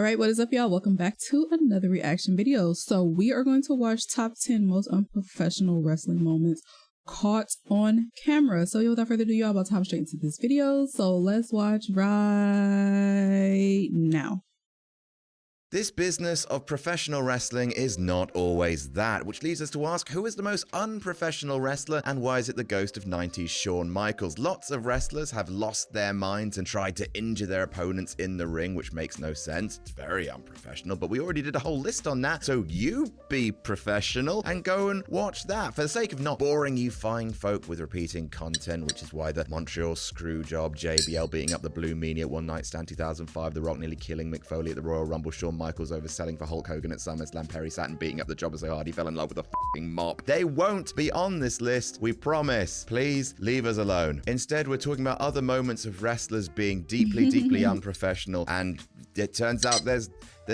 Alright, what is up, y'all? Welcome back to another reaction video. So we are going to watch top 10 most unprofessional wrestling moments caught on camera. So without further ado, y'all, about to hop straight into this video. So let's watch right now. This business of professional wrestling is not always that, which leads us to ask, who is the most unprofessional wrestler and why is it the ghost of 90s Shawn Michaels? Lots of wrestlers have lost their minds and tried to injure their opponents in the ring, which makes no sense. It's very unprofessional, but we already did a whole list on that, so you be professional and go and watch that. For the sake of not boring you fine folk with repeating content, which is why the Montreal Screwjob, JBL beating up the Blue Meanie at One Night Stand 2005, The Rock nearly killing Mick Foley at the Royal Rumble, Shawn Michaels overselling for Hulk Hogan at SummerSlam, Perry Saturn beating up the Jobber so hard he fell in love with a f***ing mop. They won't be on this list, we promise. Please leave us alone. Instead, we're talking about other moments of wrestlers being deeply, deeply unprofessional, and it turns out there's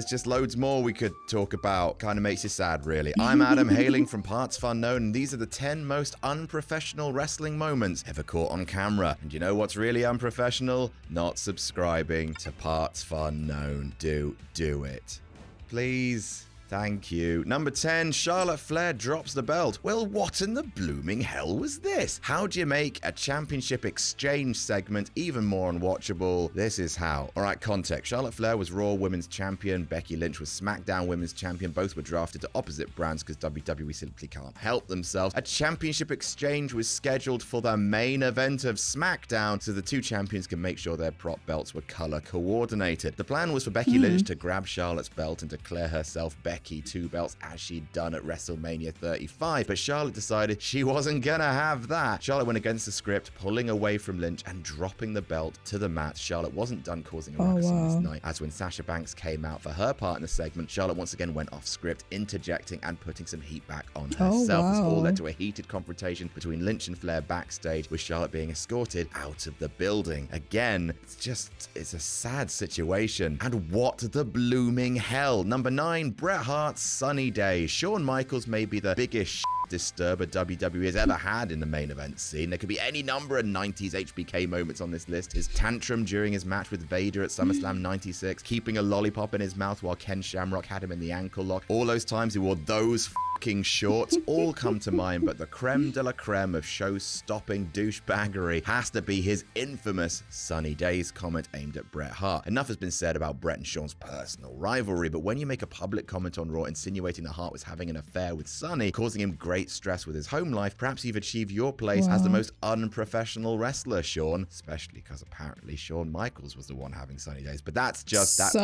just loads more we could talk about. Kind of makes you sad, really. I'm Adam, hailing from Parts Fun Known, and these are the 10 most unprofessional wrestling moments ever caught on camera. And you know what's really unprofessional? Not subscribing to Parts Fun Known. Do it. Please. Thank you. Number 10, Charlotte Flair drops the belt. Well, what in the blooming hell was this? How do you make a championship exchange segment even more unwatchable? This is how. Alright, context. Charlotte Flair was Raw Women's Champion. Becky Lynch was SmackDown Women's Champion. Both were drafted to opposite brands because WWE simply can't help themselves. A championship exchange was scheduled for the main event of SmackDown so the two champions can make sure their prop belts were color coordinated. The plan was for Becky Lynch to grab Charlotte's belt and declare herself Becky 2 belts as she'd done at WrestleMania 35, but Charlotte decided she wasn't gonna have that. Charlotte went against the script, pulling away from Lynch and dropping the belt to the mat. Charlotte wasn't done causing a ruckus on this night, as when Sasha Banks came out for her part in the segment, Charlotte once again went off script, interjecting and putting some heat back on herself. This all led to a heated confrontation between Lynch and Flair backstage, with Charlotte being escorted out of the building. Again, it's a sad situation. And what the blooming hell? Number 9, Bret Hart's Sunny Day. Shawn Michaels may be the biggest disturber WWE has ever had in the main event scene. There could be any number of 90s HBK moments on this list. His tantrum during his match with Vader at SummerSlam 96, keeping a lollipop in his mouth while Ken Shamrock had him in the ankle lock. All those times he wore those fucking shorts all come to mind, but the creme de la creme of show-stopping douchebaggery has to be his infamous Sunny Days comment aimed at Bret Hart. Enough has been said about Bret and Shawn's personal rivalry, but when you make a public comment on Raw insinuating that Hart was having an affair with Sunny, causing him great stress with his home life, perhaps you've achieved your place as the most unprofessional wrestler, Shawn. Especially because apparently Shawn Michaels was the one having Sunny Days, but that's just that's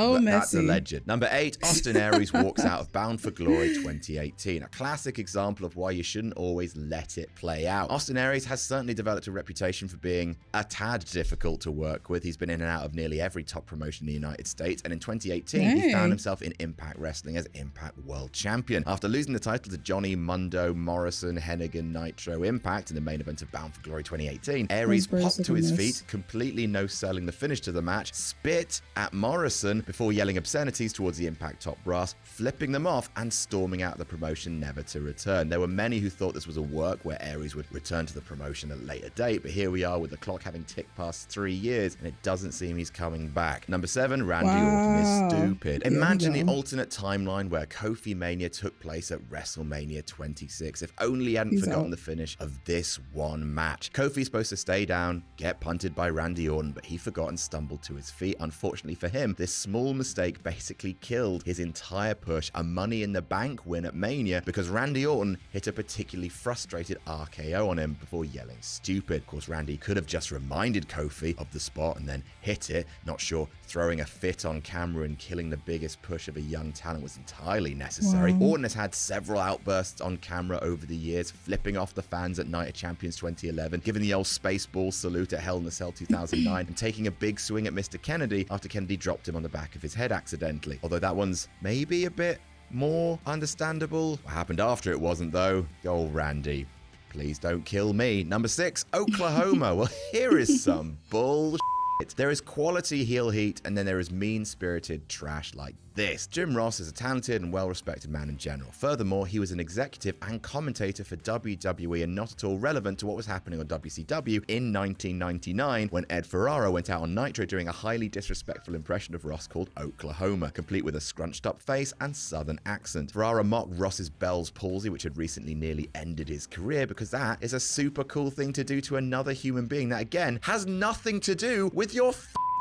alleged. Number 8, Austin Aries walks out of Bound for Glory 2018. A classic example of why you shouldn't always let it play out. Austin Aries has certainly developed a reputation for being a tad difficult to work with. He's been in and out of nearly every top promotion in the United States, and in 2018 he found himself in Impact Wrestling as Impact World Champion. After losing the title to Johnny Mundo Morrison, Hennigan, Nitro, Impact in the main event of Bound for Glory 2018, Aries popped to his feet, completely no-selling the finish to the match, spit at Morrison before yelling obscenities towards the Impact top brass, flipping them off and storming out of the promotion never to return. There were many who thought this was a work where Aries would return to the promotion at a later date, but here we are with the clock having ticked past 3 years and it doesn't seem he's coming back. Number 7, Randy Orton is stupid. Imagine the alternate timeline where Kofi Mania took place at WrestleMania 26. If only he hadn't forgotten the finish of this one match. Kofi's supposed to stay down, get punted by Randy Orton, but he forgot and stumbled to his feet. Unfortunately for him, this small mistake basically killed his entire push, a Money in the Bank win at Mania, because Randy Orton hit a particularly frustrated RKO on him before yelling stupid. Of course, Randy could have just reminded Kofi of the spot and then hit it. Not sure throwing a fit on camera and killing the biggest push of a young talent was entirely necessary. Orton has had several outbursts on camera over the years, flipping off the fans at Night of Champions 2011, giving the old Spaceball salute at Hell in a Cell 2009, and taking a big swing at Mr. Kennedy after Kennedy dropped him on the back of his head accidentally. Although that one's maybe a bit more understandable. What happened after it wasn't, though. Oh, Randy, please don't kill me. Number 6, Oklahoma. Well, here is some bullshit There is quality heel heat, and then there is mean-spirited trash like this. Jim Ross is a talented and well-respected man in general. Furthermore, he was an executive and commentator for WWE and not at all relevant to what was happening on WCW in 1999 when Ed Ferrara went out on Nitro doing a highly disrespectful impression of Ross called Oklahoma, complete with a scrunched-up face and southern accent. Ferrara mocked Ross's Bell's palsy, which had recently nearly ended his career, because that is a super cool thing to do to another human being that, again, has nothing to do with your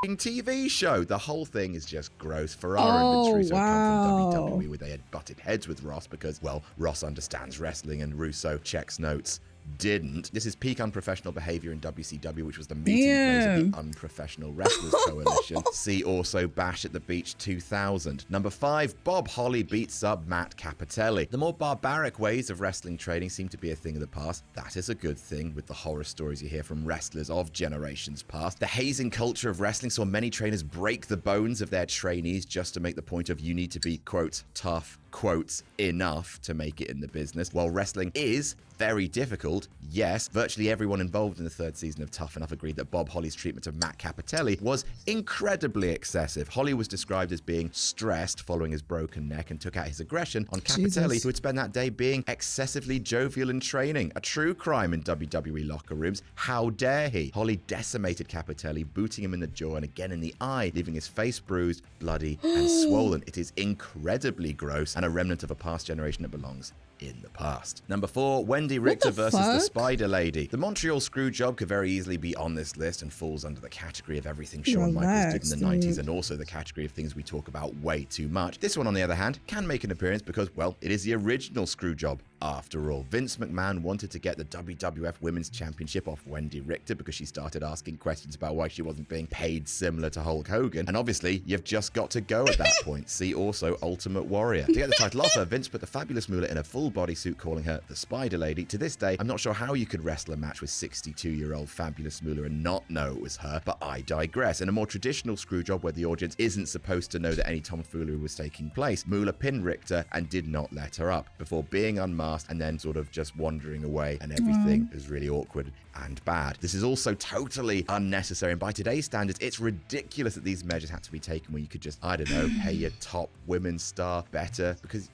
TV show. The whole thing is just gross. Ferrara and Vince Russo come from WWE, where they had butted heads with Ross because, well, Ross understands wrestling and Russo checks notes didn't. This is peak unprofessional behavior in WCW, which was the meeting place of the Unprofessional Wrestlers Coalition. See also Bash at the Beach 2000. Number 5, Bob Holly beats up Matt Cappotelli. The more barbaric ways of wrestling training seem to be a thing of the past. That is a good thing with the horror stories you hear from wrestlers of generations past. The hazing culture of wrestling saw many trainers break the bones of their trainees just to make the point of you need to be, quote, tough, quotes, enough to make it in the business. While wrestling is very difficult, yes, virtually everyone involved in the 3rd season of Tough Enough agreed that Bob Holly's treatment of Matt Cappotelli was incredibly excessive. Holly was described as being stressed following his broken neck and took out his aggression on Cappotelli, who had spent that day being excessively jovial in training. A true crime in WWE locker rooms. How dare he? Holly decimated Cappotelli, booting him in the jaw and again in the eye, leaving his face bruised, bloody, and swollen. It is incredibly gross and a remnant of a past generation that belongs in the past. Number 4, Wendy Richter versus the Spider Lady. The Montreal Screwjob could very easily be on this list and falls under the category of everything Shawn Michaels did in the 90s and also the category of things we talk about way too much. This one, on the other hand, can make an appearance because, well, it is the original Screwjob. After all, Vince McMahon wanted to get the WWF Women's Championship off Wendy Richter because she started asking questions about why she wasn't being paid similar to Hulk Hogan. And obviously, you've just got to go at that point. See also Ultimate Warrior. To get the title off her, Vince put the fabulous Moolah in a full bodysuit, calling her the Spider Lady. To this day, I'm not sure how you could wrestle a match with 62-year-old fabulous Moolah and not know it was her, but I digress. In a more traditional Screwjob where the audience isn't supposed to know that any tomfoolery was taking place, Moolah pinned Richter and did not let her up before being unmasked and then sort of just wandering away, and everything is really awkward and bad. This is also totally unnecessary, and by today's standards, it's ridiculous that these measures had to be taken where you could just, I don't know, pay your top women's star better because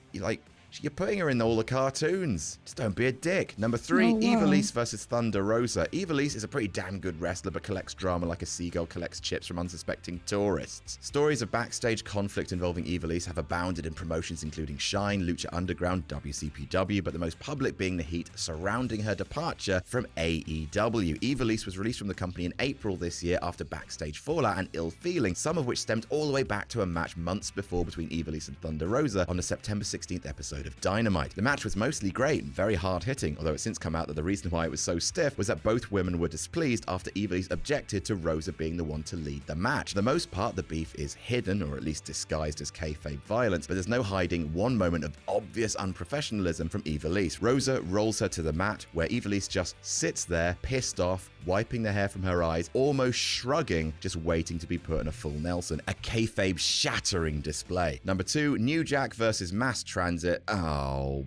you're putting her in all the cartoons. Just don't be a dick. Number 3, Ivelisse versus Thunder Rosa. Ivelisse is a pretty damn good wrestler, but collects drama like a seagull collects chips from unsuspecting tourists. Stories of backstage conflict involving Ivelisse have abounded in promotions including Shine, Lucha Underground, WCPW, but the most public being the heat surrounding her departure from AEW. Ivelisse was released from the company in April this year after backstage fallout and ill feeling, some of which stemmed all the way back to a match months before between Ivelisse and Thunder Rosa on the September 16th episode of Dynamite. The match was mostly great and very hard-hitting, although it's since come out that the reason why it was so stiff was that both women were displeased after Ivelisse objected to Rosa being the one to lead the match. For the most part, the beef is hidden, or at least disguised as kayfabe violence, but there's no hiding one moment of obvious unprofessionalism from Ivelisse. Rosa rolls her to the mat, where Ivelisse just sits there, pissed off, wiping the hair from her eyes, almost shrugging, just waiting to be put in a full Nelson. A kayfabe shattering display. Number 2, New Jack versus Mass Transit. Oh,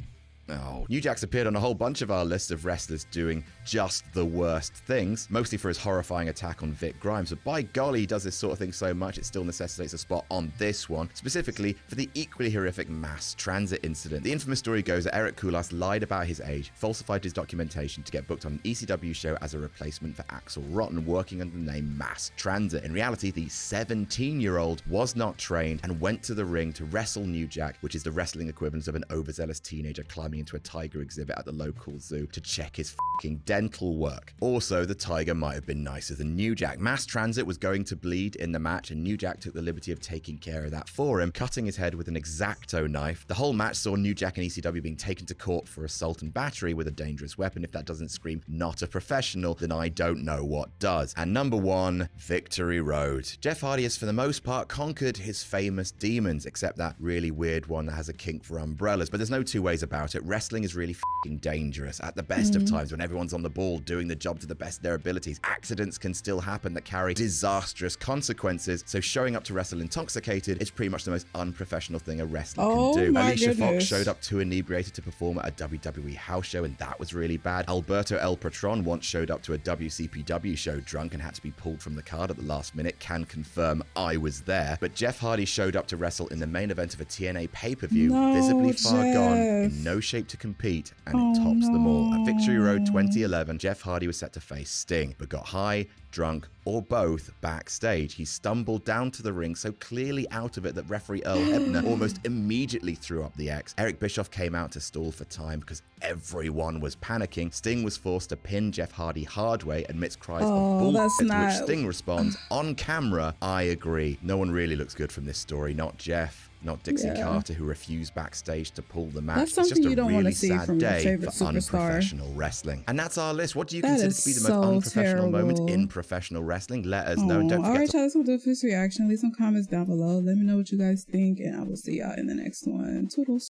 New Jack's appeared on a whole bunch of our lists of wrestlers doing just the worst things, mostly for his horrifying attack on Vic Grimes, but by golly, he does this sort of thing so much it still necessitates a spot on this one, specifically for the equally horrific Mass Transit incident. The infamous story goes that Eric Koulas lied about his age, falsified his documentation to get booked on an ECW show as a replacement for Axl Rotten, working under the name Mass Transit. In reality, the 17-year-old was not trained and went to the ring to wrestle New Jack, which is the wrestling equivalent of an overzealous teenager climbing into a tiger exhibit at the local zoo to check his fucking dental work. Also, the tiger might have been nicer than New Jack. Mass Transit was going to bleed in the match, and New Jack took the liberty of taking care of that for him, cutting his head with an X-Acto knife. The whole match saw New Jack and ECW being taken to court for assault and battery with a dangerous weapon. If that doesn't scream not a professional, then I don't know what does. And number 1, Victory Road. Jeff Hardy has for the most part conquered his famous demons, except that really weird one that has a kink for umbrellas, but there's no two ways about it. that wrestling is really f***ing dangerous. At the best of times, when everyone's on the ball doing the job to the best of their abilities, accidents can still happen that carry disastrous consequences. So showing up to wrestle intoxicated is pretty much the most unprofessional thing a wrestler can do. Alicia Fox showed up too inebriated to perform at a WWE house show, and that was really bad. Alberto El Patron once showed up to a WCPW show drunk and had to be pulled from the card at the last minute. Can confirm I was there. But Jeff Hardy showed up to wrestle in the main event of a TNA pay-per-view, visibly far gone, in no shape to compete, and it tops them all. At Victory Road 2011, Jeff Hardy was set to face Sting, but got high, drunk, or both backstage. He stumbled down to the ring, so clearly out of it that referee Earl Hebner almost immediately threw up the X. Eric Bischoff came out to stall for time because everyone was panicking. Sting was forced to pin Jeff Hardy hard way, amidst cries of bullshit, to which Sting responds, on camera, I agree. No one really looks good from this story, not Jeff. Not Dixie Carter, who refused backstage to pull the match. That's something it's just you don't a really want to see sad from your day favorite for superstar. unprofessional wrestling. And that's our list. What do you That consider is to be the so most unprofessional moment terrible. in professional wrestling? Let us know. And don't forget Alright, y'all, that's what we'll do for this reaction. Leave some comments down below. Let me know what you guys think, and I will see y'all in the next one. Toodles.